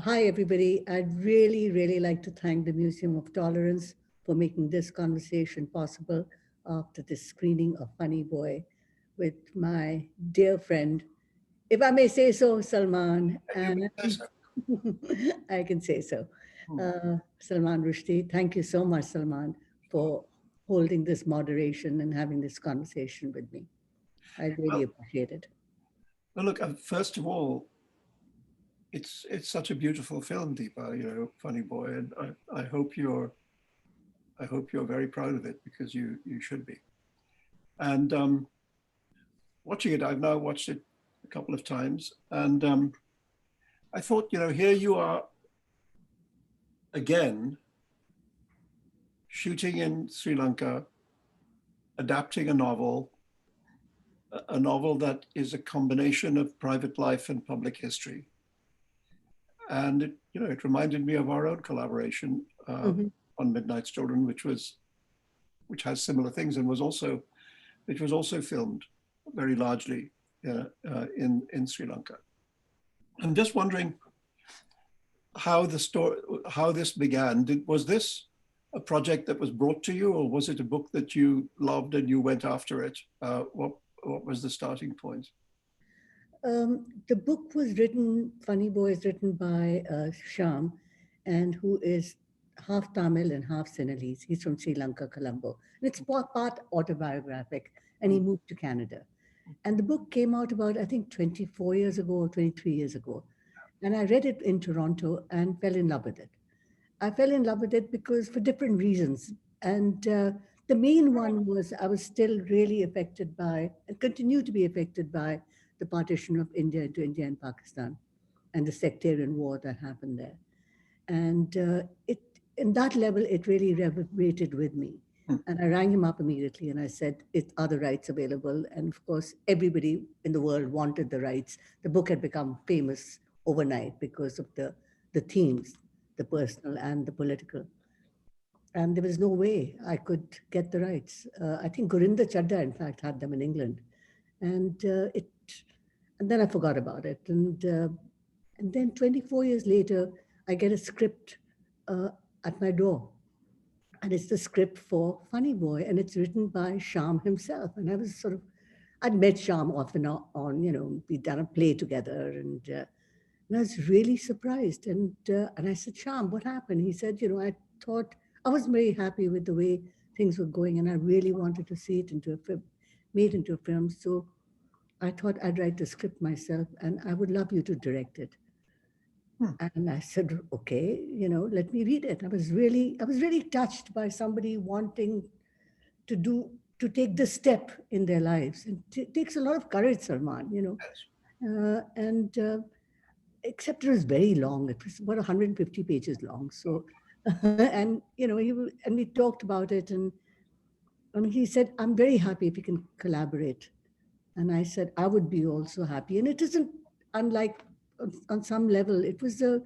Hi, everybody. I'd really, really like to thank the Museum of Tolerance for making this conversation possible after this screening of Funny Boy with my dear friend, if I may say so, Salman, You and may say so. I can say so. Hmm. Salman Rushdie, thank you so much, Salman, Sure. for holding this moderation and having this conversation with me. I really Well, appreciate it. well, look. First of all, it's such a beautiful film, Deepa. Funny boy, and I hope you're very proud of it because you should be. And watching it, I've now watched it a couple of times, and I thought, here you are again shooting in Sri Lanka, adapting a novel that is a combination of private life and public history. And it reminded me of our own collaboration Mhm. on Midnight's Children, which has similar things and which was also filmed very largely in Sri Lanka. I'm just wondering how this began. Was this a project that was brought to you, or was it a book that you loved and you went after it? What was the starting point? The book was written, Funny Boy is written by Shyam, and who is half Tamil and half Sinhalese. He's from Sri Lanka, Colombo. And it's part autobiographic, and he moved to Canada. And the book came out about, I think, 24 years ago or 23 years ago. And I read it in Toronto and fell in love with it. I fell in love with it because for different reasons. And the main one was I was still really affected by and continue to be affected by the partition of India into India and Pakistan and the sectarian war that happened there. And in that level, it really reverberated with me. Hmm. And I rang him up immediately and I said, are the rights available? And of course, everybody in the world wanted the rights. The book had become famous overnight because of the themes, the personal and the political. And there was no way I could get the rights. I think Gurinder Chadda, in fact, had them in England. And and then I forgot about it. And then 24 years later, I get a script uh, at my door. And it's the script for Funny Boy, and it's written by Shyam himself. And I was I'd met Shyam off and on, we'd done a play together, and I was really surprised. And I said, Shyam, what happened? He said, I thought I was very happy with the way things were going, and I really wanted to see it into a film, made into a film. So I thought I'd write the script myself, and I would love you to direct it. Hmm. And I said, okay, let me read it. I was really touched by somebody wanting to take this step in their lives. It takes a lot of courage, Salman. Yes. And except it was very long. It was about 150 pages long. So, and and we talked about it, and he said, "I'm very happy if we can collaborate." And I said, "I would be also happy." And it isn't unlike on some level. It was a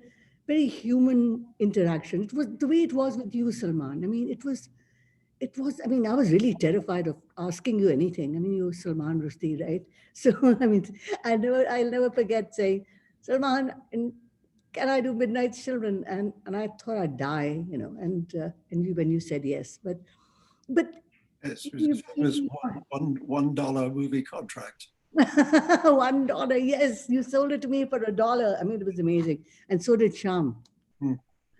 very human interaction. It was the way it was with you, Salman. I mean, I mean, I was really terrified of asking you anything. I mean, you're Salman Rushdie, right? So, I mean, I'll never forget saying, Salman, can I do Midnight Children? And I thought I'd die, when you said yes, but Yes. It was a you, famous $1 movie contract. $1, yes, you sold it to me for $1. I mean, it was amazing, and so did Sham. Hmm.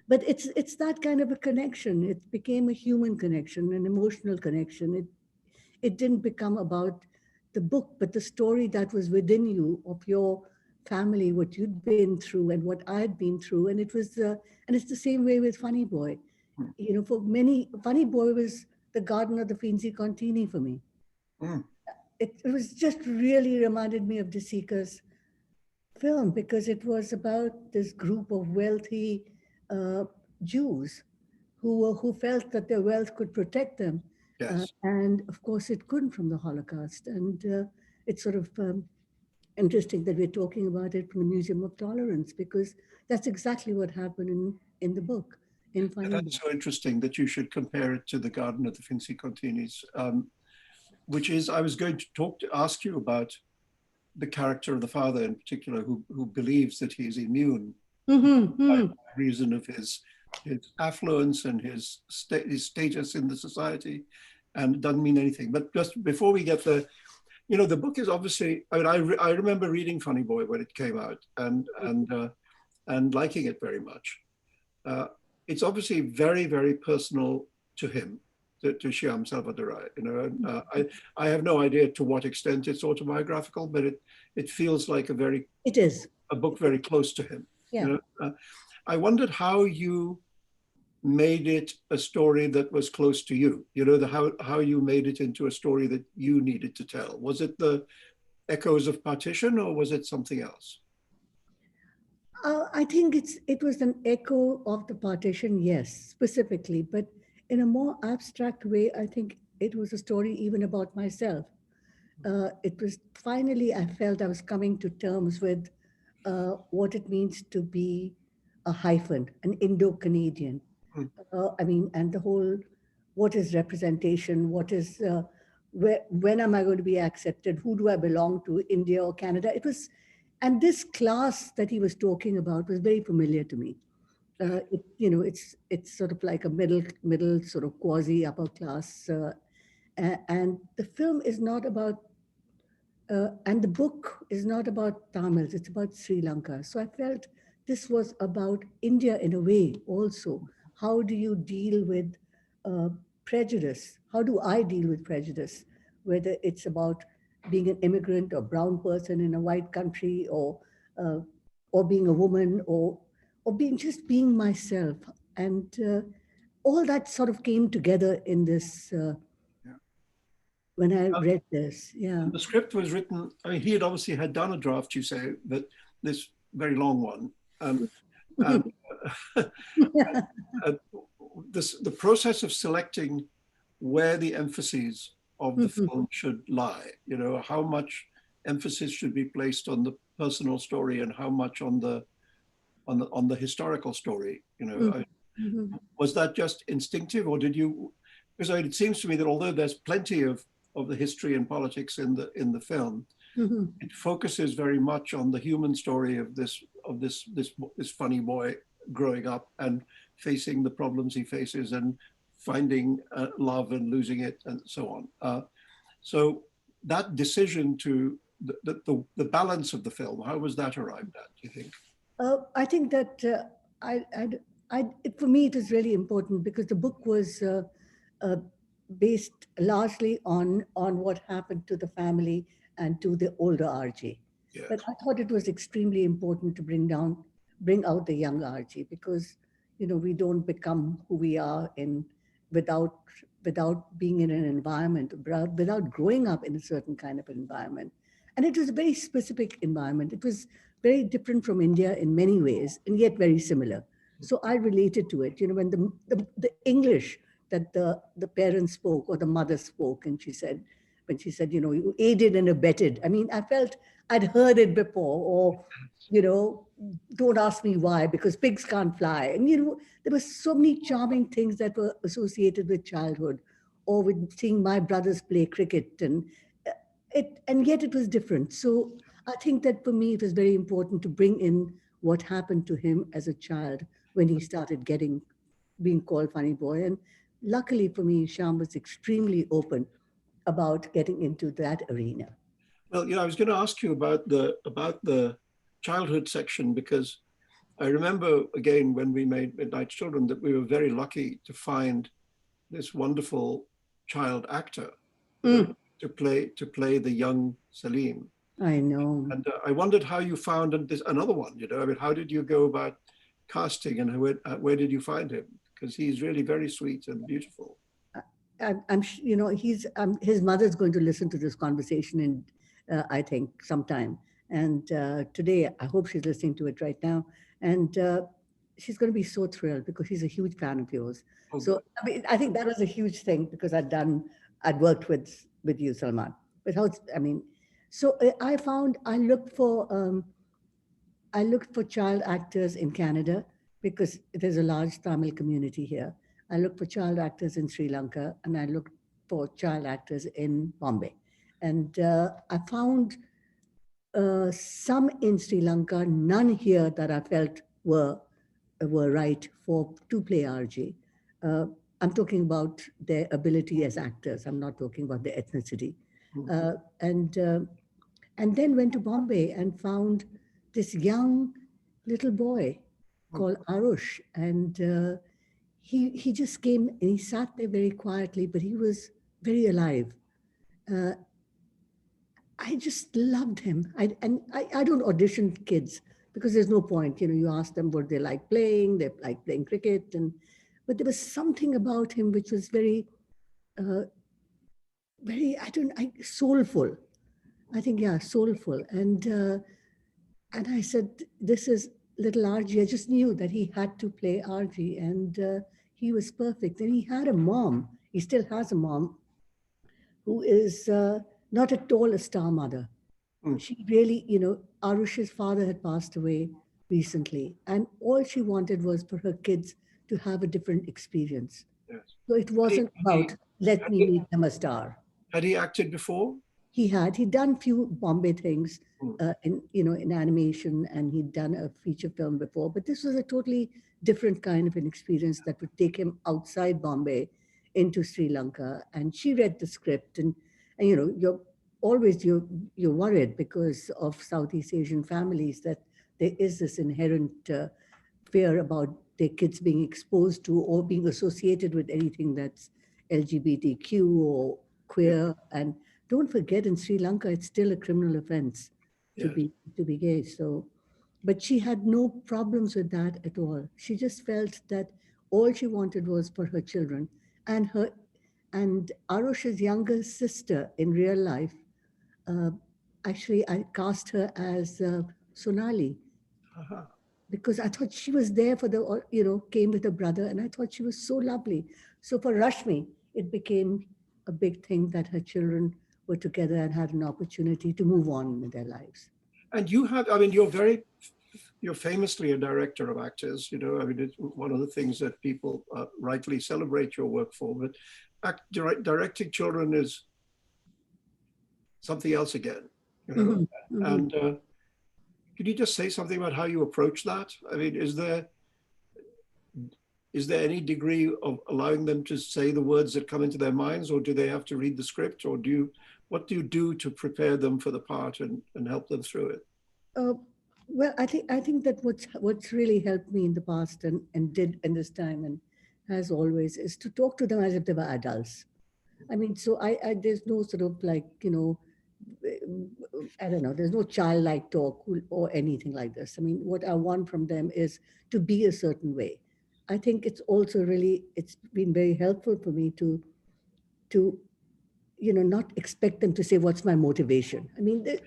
But it's that kind of a connection. It became a human connection, an emotional connection. It didn't become about the book, but the story that was within you of your family, what you'd been through and what I'd been through. And it's the same way with Funny Boy. Hmm. For many, Funny Boy was the garden of the Finzi Contini for me. Hmm. It was just really reminded me of De Sica's film because it was about this group of wealthy uh, Jews who felt that their wealth could protect them, Yes. and of course it couldn't from the Holocaust. And it's sort of interesting that we're talking about it from the Museum of Tolerance because that's exactly what happened in the book in And Funny Book. that's so interesting that you should compare it to the Garden of the Finzi Continis, which is I was going to ask you about the character of the father in particular, who believes that he is immune by Mm-hmm. reason of his affluence and his status in the society, and it doesn't mean anything. But just before we get there, the book is obviously. I mean, I remember reading Funny Boy when it came out, and liking it very much. Uh, it's obviously very, very personal to him, to Shyam Salvador. And, I have no idea to what extent it's autobiographical, but it feels like It is. a book very close to him. Yeah. I wondered how you made it a story that was close to you. How you made it into a story that you needed to tell. Was it the echoes of partition, or was it something else? I think it was an echo of the partition, yes, specifically, but in a more abstract way, I think it was a story even about myself. It was finally, I felt I was coming to terms with what it means to be a hyphen, an Indo-Canadian. Hmm. I mean, and the whole, what is representation? What is, when am I going to be accepted? Who do I belong to, India or Canada? It was, and this class that he was talking about was very familiar to me. It's sort of like a middle sort of quasi upper class, and the film is not about and the book is not about Tamils, it's about Sri Lanka. So I felt this was about India in a way also. How do you deal with uh, prejudice? How do I deal with prejudice? Whether it's about being an immigrant or brown person in a white country, uh, or being a woman, or being myself. And all that sort of came together in this Yeah. when I read this. Yeah. And the script was written. I mean, he had obviously had done a draft, you say, but this very long one. And uh, the process of selecting where the emphases of the film should lie. How much emphasis should be placed on the personal story and how much on the historical story. Was that just instinctive, or did you? Because it seems to me that although there's plenty of the history and politics in the film, it focuses very much on the human story of this funny boy growing up and facing the problems he faces and finding love and losing it and so on. So that decision to the balance of the film, how was that arrived at, do you think? I think that for me, it was really important because the book was uh, based largely on what happened to the family and to the older RJ. But Yes. I thought it was extremely important to bring out the young RJ because we don't become who we are in without being in an environment, without growing up in a certain kind of environment. And it was a very specific environment. It was very different from India in many ways, and yet very similar. So I related to it. When the English that the parents spoke or the mother spoke, and when she said, you aided and abetted. I mean, I felt I'd heard it before, or you know, don't ask me why, because pigs can't fly. And there were so many charming things that were associated with childhood, or with seeing my brothers play cricket, and yet it was different. So I think that for me, it was very important to bring in what happened to him as a child when he started being called funny boy. And luckily for me, Sham was extremely open about getting into that arena. Well, I was going to ask you about the childhood section because I remember again when we made Midnight Children that we were very lucky to find this wonderful child actor Mm, to play the young Salim. I know. And I wondered how you found this another one. I mean, how did you go about casting, and where did you find him? Because he's really very sweet and beautiful. His mother's going to listen to this conversation in, I think, sometime. And today, I hope she's listening to it right now. And she's going to be so thrilled because she's a huge fan of yours. Oh, So, good. I mean, I think that was a huge thing because I'd worked with you, Salman. But so I looked for child actors in Canada because there's a large Tamil community here. I looked for child actors in Sri Lanka, and I looked for child actors in Bombay. And I found some in Sri Lanka, none here that I felt were right to play RJ. Uh, I'm talking about their ability as actors. I'm not talking about their ethnicity. Mm. Uh, and uh, and then went to Bombay and found this young little boy Mm. called Arush, and he just came and he sat there very quietly, but he was very alive. Uh, I just loved him. I don't audition kids because there's no point. You know, you ask them what they like playing, they like playing cricket, and but there was something about him which was uh, very soulful. I think yeah, soulful. And I said, this is little RG. I just knew that he had to play RG, and he was perfect. And he had a mom. He still has a mom who is not at all a star mother. Mm. She really, Arush's father had passed away recently, and all she wanted was for her kids to have a different experience. Yes. So it Had he, wasn't about let had me he, make them a star. had he acted before? He'd done few Bombay things Mm. in animation, and he'd done a feature film before, but this was a totally different kind of an experience that would take him outside Bombay into Sri Lanka. And she read the script, and you're worried because of Southeast Asian families that there is this inherent fear about their kids being exposed to or being associated with anything that's LGBTQ or Yeah. queer. And don't forget, in Sri Lanka, it's still a criminal offense to Yes. be gay. So, but she had no problems with that at all. She just felt that all she wanted was for her children and her and Arush's younger sister in real life. Uh, Actually, I cast her as Sonali Uh-huh. because I thought she was there for came with her brother, and I thought she was so lovely. So for Rashmi, it became a big thing that her children were together and had an opportunity to move on with their lives. And you're famously a director of actors, I mean, it's one of the things that people rightly celebrate your work for, but directing children is something else again, you know. Mhm, mhm. And could you just say something about how you approach that? I mean, is there any degree of allowing them to say the words that come into their minds, or do they have to read the script, or what do you do to prepare them for the part and help them through it? Uh, well, I think that what's really helped me in the past and did in this time and has always is to talk to them as if they were adults. I mean, so I there's no sort of like, I don't know, there's no childlike talk or anything like this. I mean, what I want from them is to be a certain way. I think it's been very helpful for me to not expect them to say, what's my motivation? I mean, there's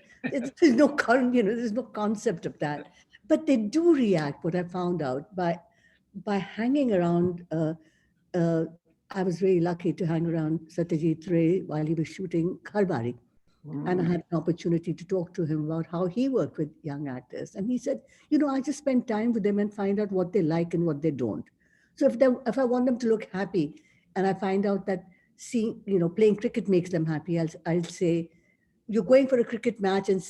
no there's no concept of that. But they do react, what I found out, by hanging around. I was very lucky to hang around Satyajit Ray while he was shooting Kharbari. And I Mm. had an opportunity to talk to him about how he worked with young actors. And he said, I just spend time with them and find out what they like and what they don't. So if I want them to look happy and I find out that playing cricket makes them happy, I'll say, you're going for a cricket match and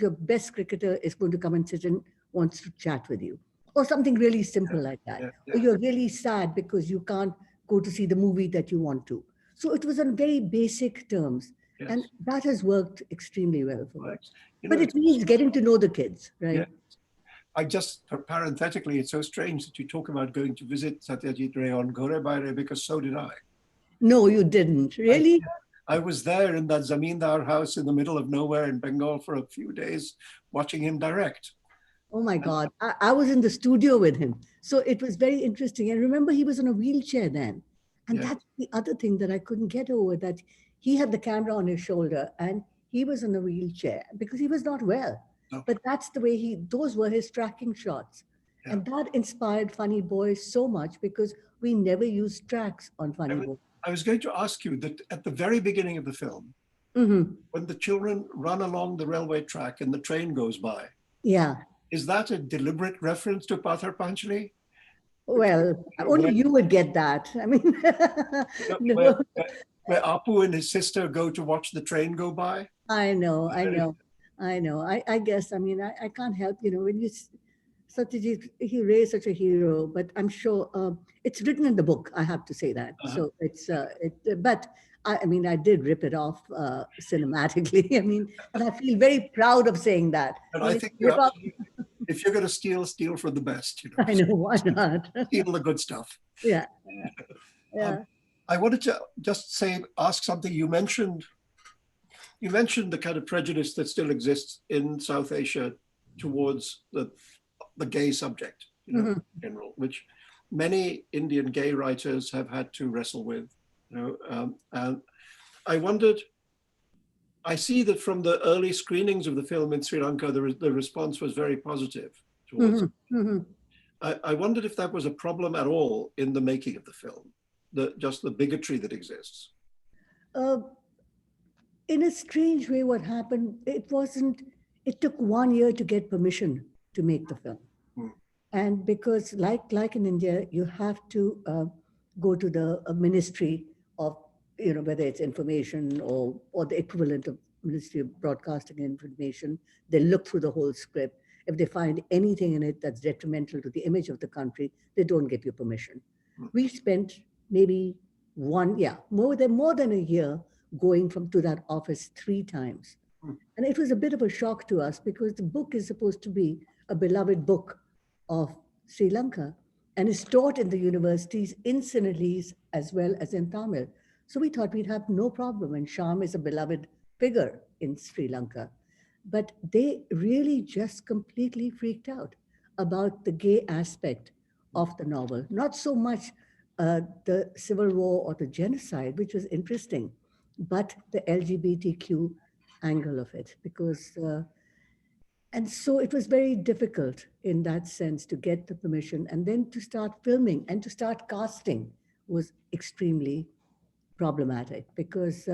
your best cricketer is going to come and sit and wants to chat with you, or something really simple like that. Yeah, Or yeah, you're really sad because you can't go to see the movie that you want to. So it was on very basic terms. And yes. that has worked extremely well for me. Right. You know, But it means getting to know the kids, yeah. right? I just parenthetically, it's so strange that you talk about going to visit Satyajit Ray on Gore Baire, because so did I. No, you didn't. I Really? I was there in that Zamindar house in the middle of nowhere in Bengal for a few days, watching him direct. Oh my And God. I was in the studio with him. So it was very interesting. And remember, he was on a wheelchair then. And yeah, that's the other thing that I couldn't get over, that he had the camera on his shoulder and he was in a wheelchair because he was not well. no, But that's the way those were his tracking shots. yeah. And that inspired Funny Boys so much because we never used tracks on I Funny was, Boys. I was going to ask you that at the very beginning of the film, Hmm. when the children run along the railway track and the train goes by, Yeah. is that a deliberate reference to Pathar Panchali? Well, only Where, you would get that. I mean, where, no, where Apu and his sister go to watch the train go by? I know, I know, I know. I guess, I mean, I can't help, when you Satyajit, he raised such a hero, but I'm sure it's written in the book. I have to say that. Uh-huh. So but I mean, I did rip it off cinematically. I mean, and I feel very proud of saying that. And I I mean, think you rip off. absolutely, if you're going to steal, steal from the best, I know why not. steal the good stuff. Yeah, Um, yeah. I wanted to just ask something. You mentioned the kind of prejudice that still exists in South Asia towards the gay subject, Hmm. in general, which many Indian gay writers have had to wrestle with, and I wondered, I see that from the early screenings of the film in Sri Lanka, the response was very positive towards Hmm. it. Hmm. I wondered if that was a problem at all in the making of the film, just the bigotry that exists. Uh, in a strange way, what happened, it took 1 year to get permission to make the film. Hmm. And because, like in India, you have to go to the ministry of, whether it's information or the equivalent of Ministry of Broadcasting and Information. They look through the whole script. If they find anything in it that's detrimental to the image of the country, they don't give you permission. Hmm. We spent maybe more than a year going from to that office 3 times. Hmm. And it was a bit of a shock to us because the book is supposed to be a beloved book of Sri Lanka and is taught in the universities in Sinhalese as well as in Tamil. So we thought we'd have no problem. And Sham is a beloved figure in Sri Lanka. But they really just completely freaked out about the gay aspect of the novel. Not so much the civil war or the genocide, which was interesting, but the LGBTQ angle of it, because and so it was very difficult in that sense to get the permission and then to start filming and to start casting was extremely problematic because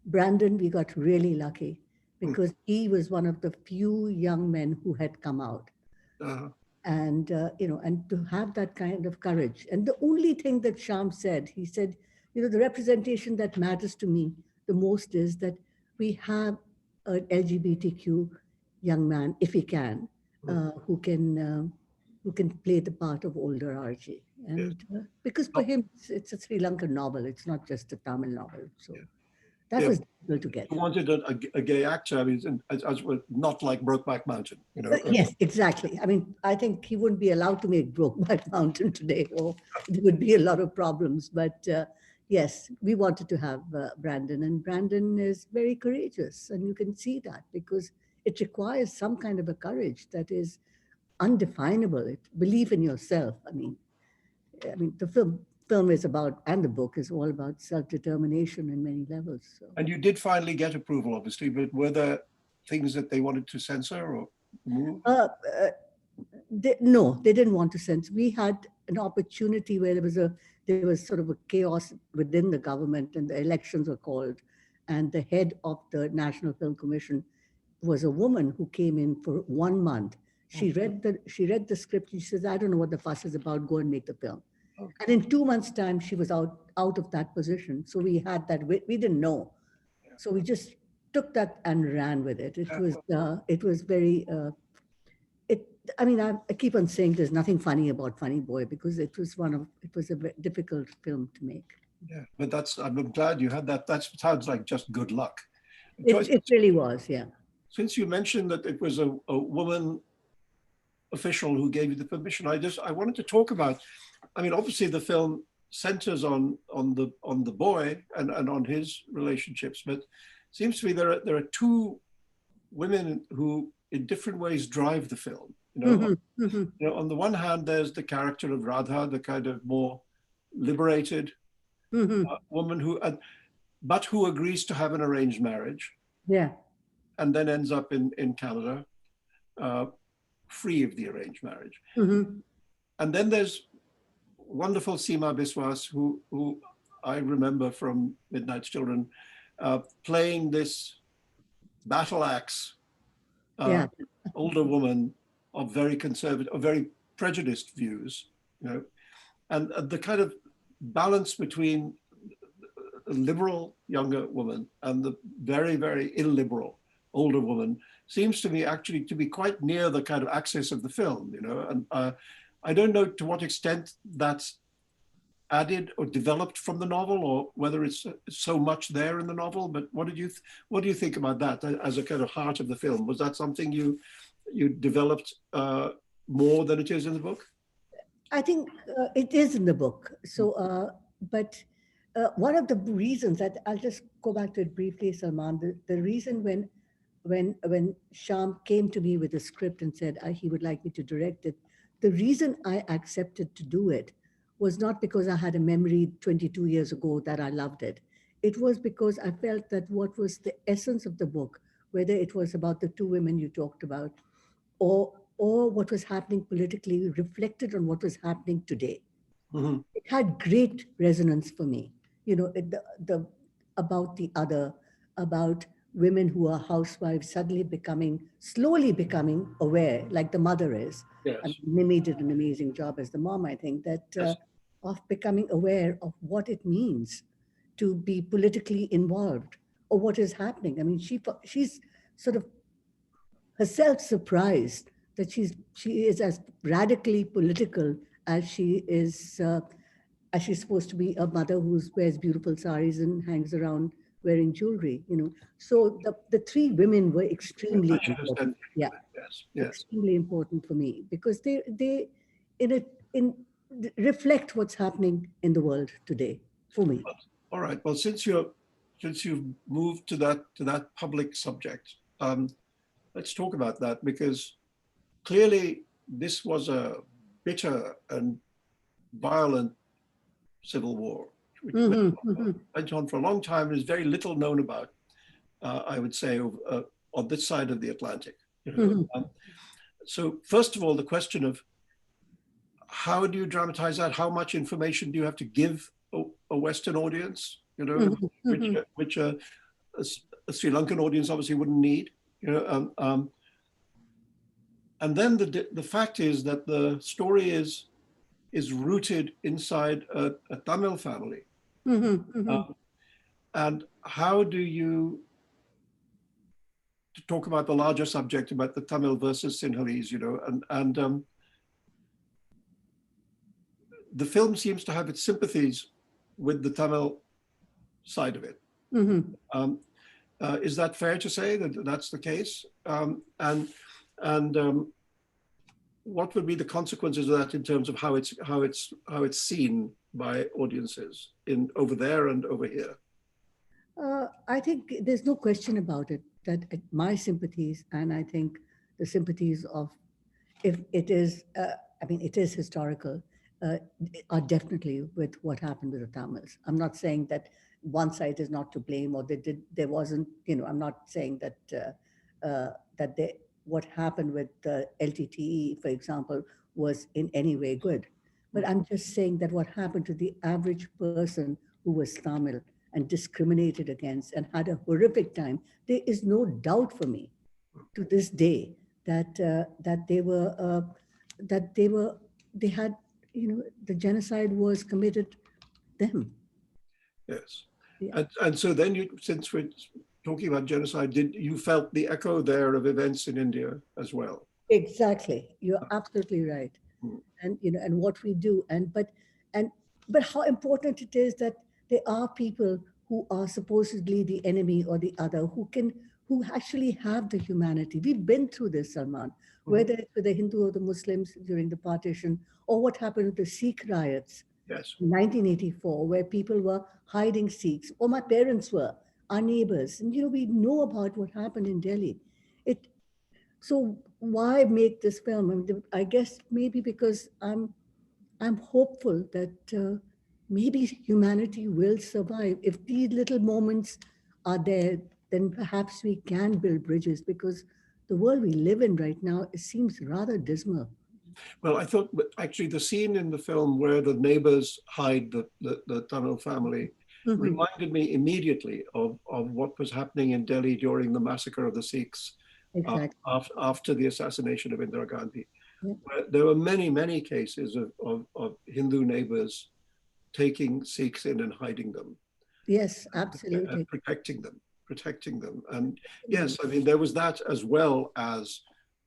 Brandon, we got really lucky Hmm. because he was one of the few young men who had come out. Uh-huh. And and to have that kind of courage. And the only thing that Sham said, he said, the representation that matters to me the most is that we have an LGBTQ young man, if he can, who can play the part of older RG. Yes. And because for him, it's a Sri Lankan novel, it's not just a Tamil novel. So Yeah. that Yeah. was difficult to get. You wanted a gay actor, I mean, as well, not like Brokeback Mountain, Yes, exactly. I mean, I think he wouldn't be allowed to make Brokeback Mountain today, or there would be a lot of problems. But yes, we wanted to have Brandon, and Brandon is very courageous, and you can see that because it requires some kind of a courage that is undefinable. It belief in yourself. I mean, the film is about, and the book is all about self-determination in many levels. So. And you did finally get approval, obviously, but were there things that they wanted to censor or move? No, they didn't want to censor. We had an opportunity where there was sort of a chaos within the government, and the elections were called, and the head of the National Film Commission was a woman who came in for 1 month. She read the script. And she says, "I don't know what the fuss is about. Go and make the film." Okay. And in 2 months' time, she was out of that position. So we had that. We didn't know, so we just took that and ran with it. It was very. It. I mean, I keep on saying there's nothing funny about Funny Boy because it was a very difficult film to make. Yeah, but I'm glad you had that. That sounds like just good luck. It really was, yeah. Since you mentioned that it was a woman official who gave you the permission, I wanted to talk about, I mean, obviously the film centers on the boy and on his relationships, but it seems to me there are two women who in different ways drive the film. Mm-hmm, mm-hmm. On the one hand, there's the character of Radha, the kind of more liberated Mm-hmm. woman who agrees to have an arranged marriage Yeah. and then ends up in Canada, free of the arranged marriage. Mm-hmm. And then there's wonderful Seema Biswas, who I remember from Midnight's Children, playing this battle axe, Yeah. older woman of very conservative, of very prejudiced views, and the kind of balance between a liberal younger woman and the very, very illiberal older woman seems to me actually to be quite near the kind of axis of the film, you know, and I don't know to what extent that's added or developed from the novel, or whether it's so much there in the novel. But what do you think about that as a kind of heart of the film? Was that something you developed more than it is in the book? I think it is in the book. So, but one of the reasons that I'll just go back to it briefly, Salman. The reason when Sham came to me with a script and said he would like me to direct it, the reason I accepted to do it was not because I had a memory 22 years ago that I loved it. It was because I felt that what was the essence of the book, whether it was about the two women you talked about, or what was happening politically reflected on what was happening today. Mm-hmm. It had great resonance for me. You know, the about the other, about women who are housewives suddenly slowly becoming aware, like the mother is. And Yes. Mimi did an amazing job as the mom, I think, that Yes. of becoming aware of what it means to be politically involved or what is happening. I mean, she's sort of herself surprised that she is as radically political as she is as she's supposed to be a mother who wears beautiful saris and hangs around wearing jewelry, you know. So the three women were I extremely understand. important. Yeah, Yes. Yes. extremely important for me because they in it in reflect what's happening in the world today for me. All right. Well, since you've moved to that public subject, let's talk about that, because clearly this was a bitter and violent civil war, which Hmm, hmm, went on for a long time and is very little known about, I would say, on this side of the Atlantic. You know? hmm, So first of all, the question of how do you dramatize that? How much information do you have to give a Western audience? You know, hmm, which hmm, a Sri Lankan audience obviously wouldn't need. You know, and then the fact is that the story is rooted inside a Tamil family. hmm, hmm. Um, and how do you talk about the larger subject about the Tamil versus Sinhalese, you know, and the film seems to have its sympathies with the Tamil side of it. Hmm. Um, is that fair to say that that's the case? And what would be the consequences of that in terms of how it's seen by audiences in over there and over here? I think there's no question about it that my sympathies, and I think the sympathies of, if it is, I mean, it is historical, uh, are definitely with what happened with the Tamils. I'm not saying that one side is not to blame or there wasn't, you know, I'm not saying that, what happened with the LTTE, for example, was in any way good. But I'm just saying that what happened to the average person who was Tamil and discriminated against and had a horrific time, there is no doubt for me to this day that they had, you know, the genocide was committed them. Yes. Yeah, And so then since we're talking about genocide, did you felt the echo there of events in India as well? exactly. You're absolutely right. Mm. And you know, and what we do, and but how important it is that there are people who are supposedly the enemy or the other who actually have the humanity. We've been through this, Salman, Mhm. whether it's with the Hindu or the Muslims during the partition, or what happened with the Sikh riots Yes. in 1984, where people were hiding Sikhs, or my parents were, our neighbors. And you know, we know about what happened in Delhi. It so why make this film? I mean, I guess maybe because I'm hopeful that maybe humanity will survive. If these little moments are there, then perhaps we can build bridges, because the world we live in right now, it seems rather dismal. Well, I thought actually the scene in the film where the neighbors hide the Tamil family Mhm. reminded me immediately of what was happening in Delhi during the massacre of the Sikhs Exactly. after the assassination of Indira Gandhi. Yeah. Where there were many, many cases of Hindu neighbors taking Sikhs in and hiding them Yes, and absolutely. protecting them. protecting them. And yes, I mean, there was that as well as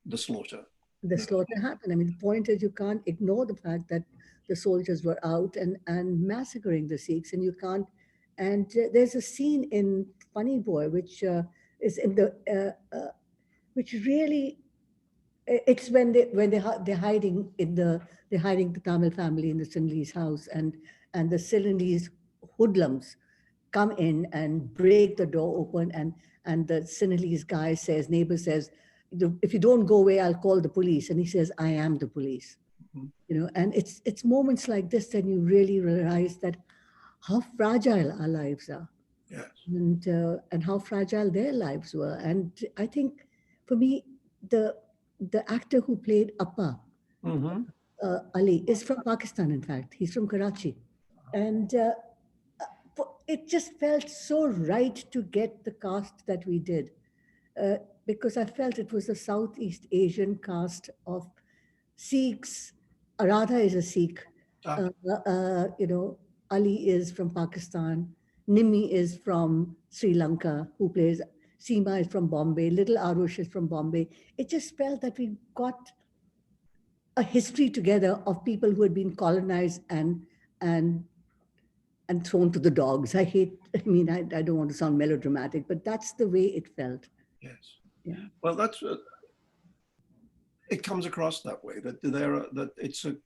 the slaughter. The slaughter happened. I mean, the point is you can't ignore the fact that the soldiers were out and massacring the Sikhs, and you can't. And there's a scene in Funny Boy, which is in the, which really, it's when they're hiding in the, they're hiding the Tamil family in the Sinhalese house, and the Sinhalese hoodlums come in and break the door open, and the Sinhalese guy says, neighbor says, if you don't go away, I'll call the police. And he says, I am the police. Mhm. You know, and it's moments like this that you really realize that how fragile our lives are, Yes. and how fragile their lives were. And I think for me, the the actor who played Appa, Mhm. Ali, is from Pakistan. In fact, he's from Karachi, and it just felt so right to get the cast that we did, uh, because I felt it was a Southeast Asian cast of Sikhs. Aradha is a Sikh. Ah, You know, Ali is from Pakistan. Nimi is from Sri Lanka, who plays. Seema is from Bombay. Little Arush is from Bombay. It just felt that we got a history together of people who had been colonized and and thrown to the dogs. I hate. I mean, I don't want to sound melodramatic, but that's the way it felt. yes. Yeah. Well, that's it comes across that way, that that it's a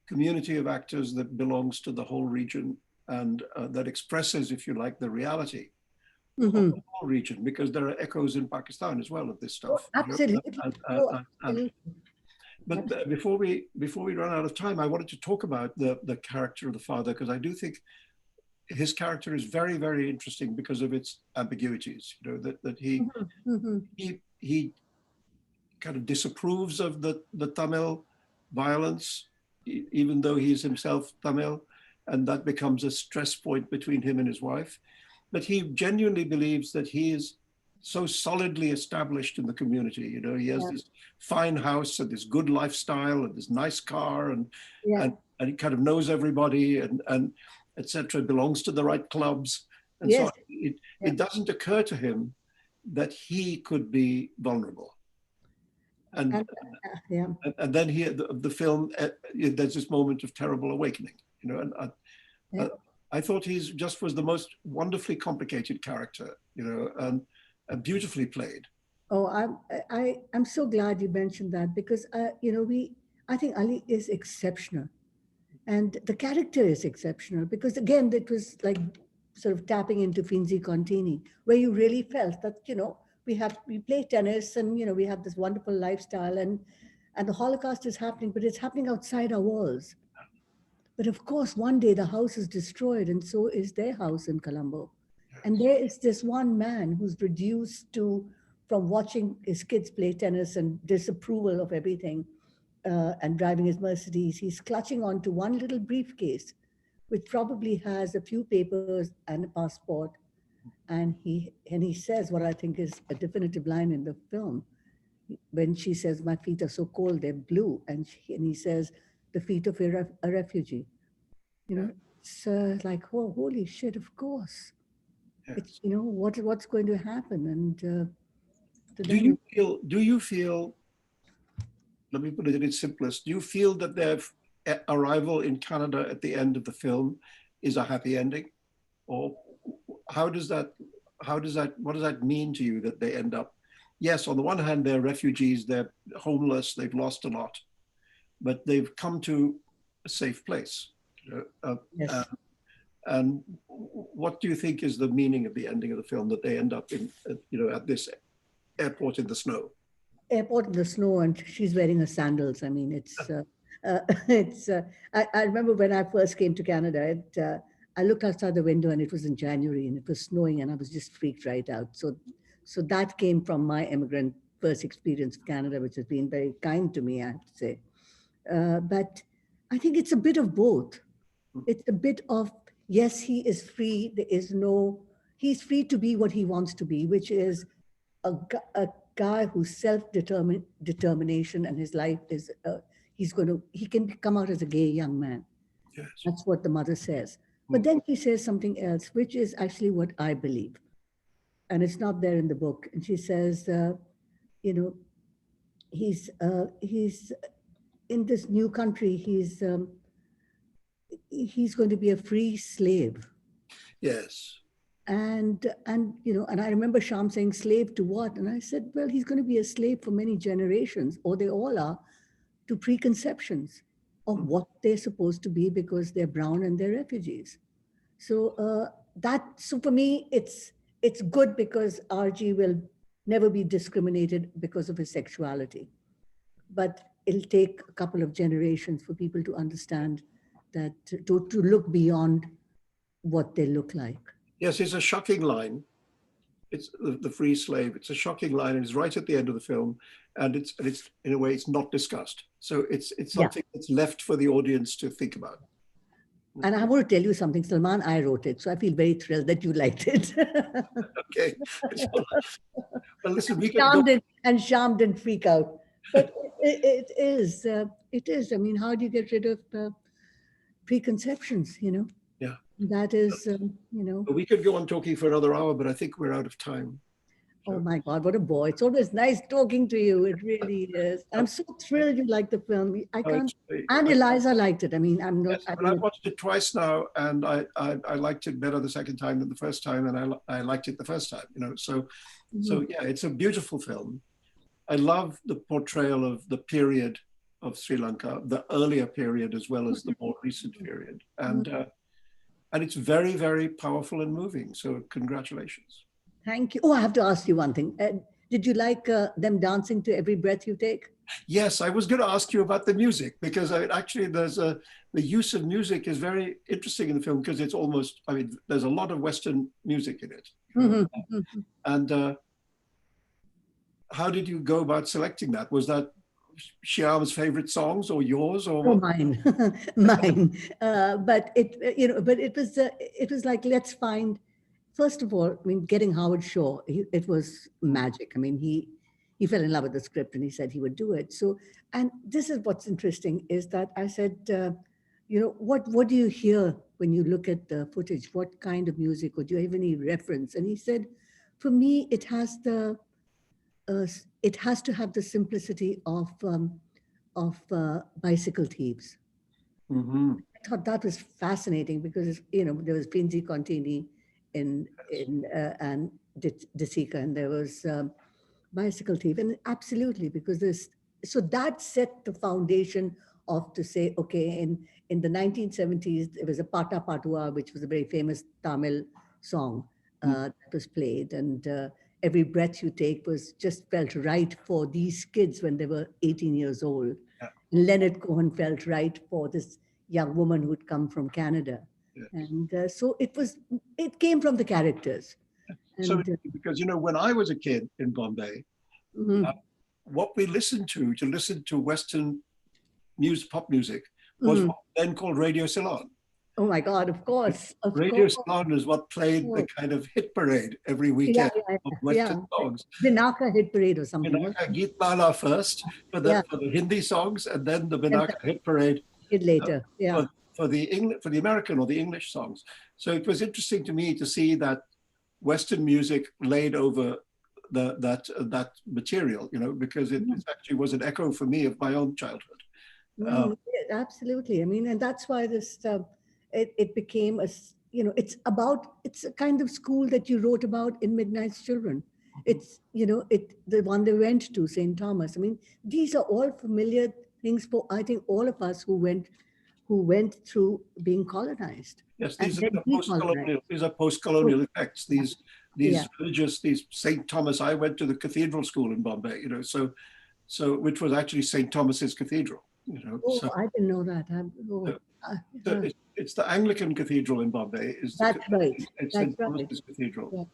community of actors that belongs to the whole region, and that expresses, if you like, the reality of Hmm. the whole region, because there are echoes in Pakistan as well of this Oh, stuff. absolutely. And, Oh, and absolutely. but before we run out of time, I wanted to talk about the character of the father, because I do think his character is very, very interesting because of its ambiguities. You know, that Mhm, mhm. he kind of disapproves of the Tamil violence, even though he is himself Tamil, and that becomes a stress point between him and his wife. But he genuinely believes that he is so solidly established in the community. You know, he has Yeah, this fine house and this good lifestyle and this nice car, yeah, and he kind of knows everybody, and etc. Belongs to the right clubs, and so on. yes, yeah. It doesn't occur to him that he could be vulnerable. And And yeah, and then here the film, there's this moment of terrible awakening, you know. And yeah. I, I thought he's just was the most wonderfully complicated character, you know, and beautifully played. Oh, I'm so glad you mentioned that because you know, I think Ali is exceptional, and the character is exceptional because again, it was like sort of tapping into Finzi Contini, where you really felt that, you know, we play tennis, and you know, we have this wonderful lifestyle, and the Holocaust is happening, but it's happening outside our walls. But of course, one day the house is destroyed, and so is their house in Colombo. And Yes. there is this one man who's reduced to, from watching his kids play tennis and disapproval of everything, and driving his Mercedes, he's clutching onto one little briefcase, which probably has a few papers and a passport. And he says what I think is a definitive line in the film when she says, "My feet are so cold, they're blue," and he says, "The feet of a refugee." You Yeah. know, it's like, oh, holy shit! Of course, it's, Yes. you know, what's going to happen, and to Do them, you feel? Do you feel? Let me put it in its simplest. Do you feel that their arrival in Canada at the end of the film is a happy ending, or how does that? How does that? What does that mean to you that they end up? Yes, on the one hand, they're refugees, they're homeless, they've lost a lot, but they've come to a safe place. Uh, yes, and what do you think is the meaning of the ending of the film, that they end up in, you know, at this airport in the snow? airport in the snow, and she's wearing her sandals. I mean, it's it's. I remember when I first came to Canada. I looked outside the window, and it was in January, and it was snowing, and I was just freaked right out. So that came from my immigrant first experience of Canada, which has been very kind to me, I have to say. But I think it's a bit of both. It's a bit of, yes, he is free. There is no, he's free to be what he wants to be, which is a guy whose determination and his life is, he can come out as a gay young man. Yes. That's what the mother says. But Mm. then she says something else, which is actually what I believe. and it's not there in the book. And she says, you know, he's in this new country. He's going to be a free slave. Yes. And you know, and I remember Sham saying, slave to what? And I said, well, he's going to be a slave for many generations, or they all are, to preconceptions of what they're supposed to be because they're brown and they're refugees. So so for me, it's good because RG will never be discriminated because of his sexuality. But it'll take a couple of generations for people to understand that, to look beyond what they look like. Yes, it's a shocking line. It's the free slave. It's a shocking line, and it's right at the end of the film, and it's in a way it's not discussed. So it's something that's left for the audience to think about. And I want to tell you something, Salman. I wrote it, so I feel very thrilled that you liked it. Okay. Well, listen, we can Sham go. Sham didn't freak out, but it is. It is. I mean, how do you get rid of preconceptions? You know. Yeah. That is, you know. We could go on talking for another hour, but I think we're out of time. Oh my God, what a boy. It's always nice talking to you. It really is. I'm so thrilled you liked the film. I can't, and Eliza liked it. I mean, I'm not. Yes, but I watched it twice now, and I liked it better the second time than the first time, and I liked it the first time, you know. So yeah, it's a beautiful film. I love the portrayal of the period of Sri Lanka, the earlier period as well as the more recent period. And it's very, very powerful and moving. So congratulations. Thank you. Oh, I have to ask you one thing. Did you like them dancing to Every Breath You Take? Yes, I was going to ask you about the music, because actually the use of music is very interesting in the film, because it's almost, I mean, there's a lot of Western music in it. And how did you go about selecting that? Was that Shyam's favorite songs, or yours, or mine? Mine. But it was like, let's find. First of all, I mean, getting Howard Shore, it was magic. I mean, he fell in love with the script and he said he would do it. So, and this is what's interesting is that I said, you know, what do you hear when you look at the footage? What kind of music, or do you have any reference? And he said, for me, it has to have the simplicity of bicycle thieves. I thought that was fascinating because, you know, there was Pinzi Contini and Desika, and there was bicycle thief, and absolutely, because so that set the foundation of, to say, okay, in the 1970s there was a Pata Patua, which was a very famous Tamil song that was played, and Every Breath You Take was just felt right for these kids when they were 18 years old. Leonard Cohen felt right for this young woman who'd come from Canada. And so it came from the characters. And, so because, you know, when I was a kid in Bombay, what we listened to Western pop music was what then called Radio Ceylon. Oh my God, of course. Radio Ceylon is what played the kind of hit parade every weekend of Western songs. Binaka hit parade or something. Binaka Geet Mala first for the Hindi songs, and then the Binaka hit parade later. For the American or the English songs. So it was interesting to me to see that Western music laid over that material, you know, because it actually was an echo for me of my own childhood. Absolutely. I mean, and that's why this it became a, you know, it's a kind of school that you wrote about in Midnight's Children. It's, you know, the one they went to, St. Thomas. I mean, these are all familiar things for, I think, all of us who went through being colonized. Yes, these are post-colonial effects. These religious, these St. Thomas. I went to the cathedral school in Bombay, you know, so which was actually St. Thomas's Cathedral, you know. Oh, so, I didn't know that. It's the Anglican Cathedral in Bombay. That's right. It's St. Thomas's Cathedral,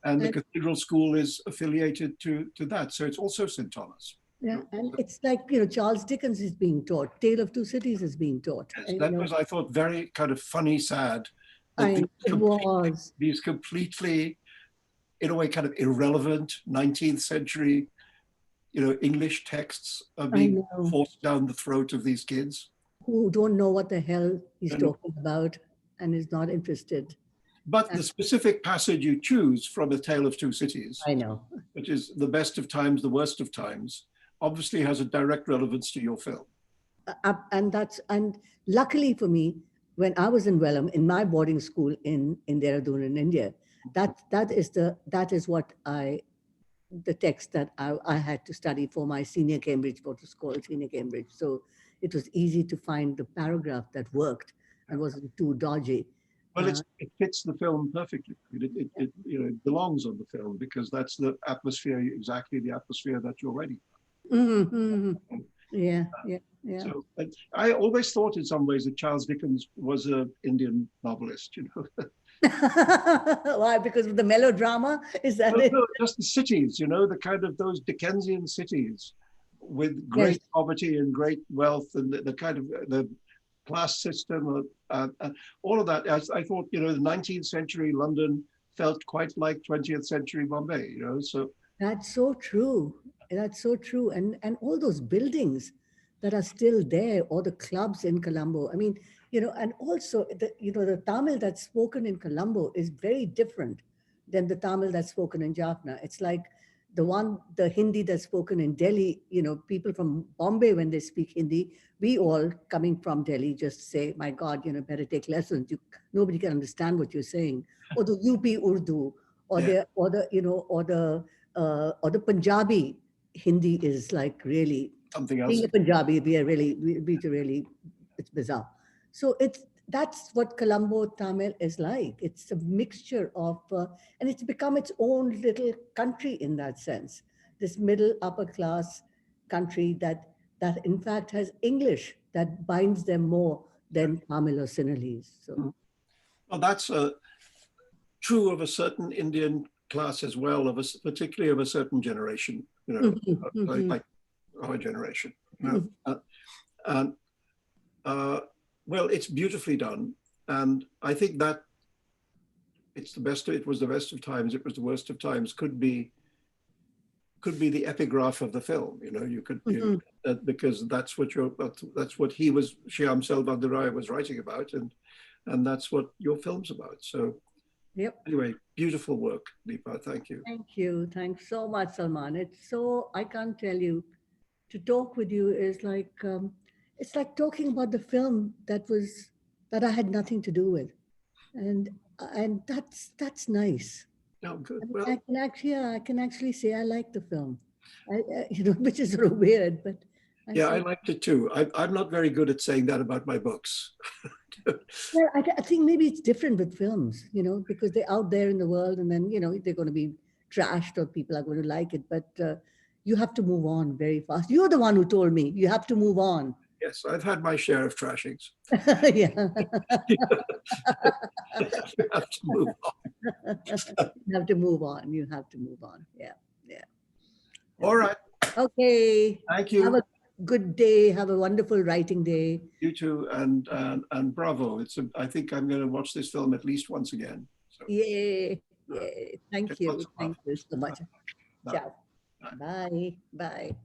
and the cathedral school is affiliated to that. So it's also St. Thomas. Yeah, and it's like, you know, Charles Dickens is being taught. Tale of Two Cities is being taught. Yes, that was, I thought, very kind of funny, sad. It was. These completely, in a way, kind of irrelevant 19th century, you know, English texts are being forced down the throat of these kids. Who don't know what the hell he's talking about and is not interested. But the specific passage you choose from A Tale of Two Cities, I know. which is the best of times, the worst of times, obviously has a direct relevance to your film. And luckily for me, when I was in Welham, in my boarding school in Dehradun in India, that is what the text that I had to study for my senior Cambridge, what was called senior Cambridge. So it was easy to find the paragraph that worked and wasn't too dodgy. Well, it fits the film perfectly. It it belongs on the film because that's the atmosphere, exactly the atmosphere that you're writing. Mm-hmm. Yeah. So I always thought in some ways that Charles Dickens was an Indian novelist, Why? Because of the melodrama? Is that it? No, just the cities, the kind of those Dickensian cities with great Yes. poverty and great wealth and the kind of the class system, all of that. I thought, the 19th century London felt quite like 20th century Bombay, so. That's so true. That's so true. And all those buildings that are still there, or the clubs in Colombo. I mean, and also the Tamil that's spoken in Colombo is very different than the Tamil that's spoken in Jaffna. It's like the Hindi that's spoken in Delhi, people from Bombay, when they speak Hindi, we all coming from Delhi just say, my God, better take lessons. Nobody can understand what you're saying. Or the UP Urdu, or Yeah. or the Punjabi Hindi is like really Something else. being a Punjabi, it's bizarre. So that's what Colombo Tamil is like. It's a mixture of, and it's become its own little country in that sense. This middle upper class country that in fact has English that binds them more than Tamil or Sinhalese. So. Well, that's true of a certain Indian class as well, particularly of a certain generation, like our generation. Well, it's beautifully done, and I think that it was the best of times, it was the worst of times could be the epigraph of the film. Because that's what Shyam Selvandarai was writing about, and that's what your film's about. So. Yep. Anyway, beautiful work, Deepa. Thank you. Thank you. Thanks so much, Salman. I can't tell you, to talk with you is like, it's like talking about the film that I had nothing to do with. And that's nice. Oh, good. I Well, can actually say I like the film, which is sort of weird, but I liked it too. I'm not very good at saying that about my books. Well, I think maybe it's different with films, because they're out there in the world, and then they're going to be trashed or people are going to like it. But you have to move on very fast. You're the one who told me you have to move on. Yes, I've had my share of trashings. Yeah. You have to move on. You have to move on. You have to move on. Yeah. All right. Okay. Thank you. Have a good day. Have a wonderful writing day. You too, and bravo. I think I'm going to watch this film at least once again. So. Yay. Thank you. Thank you so much. Bye. Ciao. Bye. Bye.